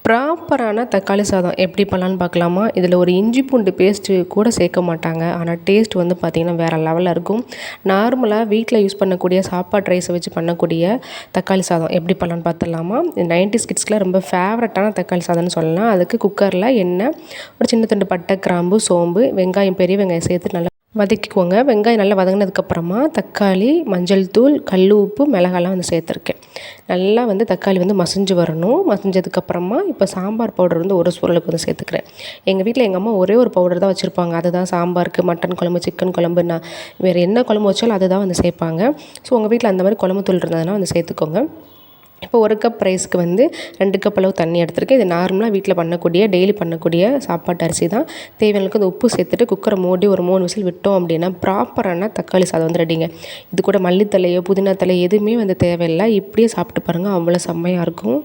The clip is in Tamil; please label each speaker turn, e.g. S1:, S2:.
S1: ப்ராப்பரான தக்காளி சாதம் எப்படி பண்ணலான்னு பார்க்கலாமா? இதில் ஒரு இஞ்சி பூண்டு பேஸ்ட்டு கூட சேர்க்க மாட்டாங்க. ஆனால் டேஸ்ட் வந்து பார்த்திங்கன்னா வேறு லெவலில் இருக்கும். நார்மலாக வீட்டில் யூஸ் பண்ணக்கூடிய சாப்பாடு ரைஸை வச்சு பண்ணக்கூடிய தக்காளி சாதம் எப்படி பண்ணலான்னு பார்த்துடலாமா? 90s கிட்ஸ்க்குலாம் ரொம்ப ஃபேவரட்டான தக்காளி சாதம்னு சொல்லலாம். அதுக்கு குக்கரில் எண்ணெய், ஒரு சின்ன துண்டு பட்டை, கிராம்பு, சோம்பு, வெங்காயம், பெரிய வெங்காயம் சேர்த்து நல்லா வதக்கிக்கோங்க. வெங்காயம் நல்லா வதங்கினதுக்கப்புறமா தக்காளி, மஞ்சள் தூள், கல் உப்பு, மிளகாலாம் வந்து சேர்த்துருக்கேன். நல்லா வந்து தக்காளி வந்து மசிஞ்சு வரணும். மசிஞ்சதுக்கப்புறமா இப்போ சாம்பார் பவுடர் வந்து ஒரு ஸ்பூன் அளவுக்கு வந்து சேர்த்துக்கிறேன். எங்கள் வீட்டில் எங்கள் அம்மா ஒரே ஒரு பவுடர் தான் வச்சுருப்பாங்க. அதுதான் சாம்பாருக்கு, மட்டன் குழம்பு, சிக்கன் குழம்பு, நான் வேறு என்ன குழம்பு வச்சாலும் அதை தான் வந்து சேர்ப்பாங்க. ஸோ உங்கள் வீட்டில் அந்த மாதிரி குழம்பு தூள் இருந்ததுன்னா வந்து சேர்த்துக்கோங்க. இப்போ 1 கப் ரைஸ்க்கு வந்து 2 கப் அளவு தண்ணி எடுத்துருக்கேன். இது நார்மலாக வீட்டில் பண்ணக்கூடிய டெய்லி பண்ணக்கூடிய சாப்பாட்டு அரிசி தான். தேவையானதுக்கு அந்த உப்பு சேர்த்துட்டு குக்கரை மூடி ஒரு 3 விசில் விட்டோம் அப்படின்னா ப்ராப்பரான தக்காளி சாதம் வந்து ரெடிங்க. இது கூட மல்லித்தலையோ புதினா தலை எதுவுமே வந்து தேவையில்லை. இப்படியே சாப்பிட்டு பாருங்கள், அவ்வளோ செம்மையாக இருக்கும்.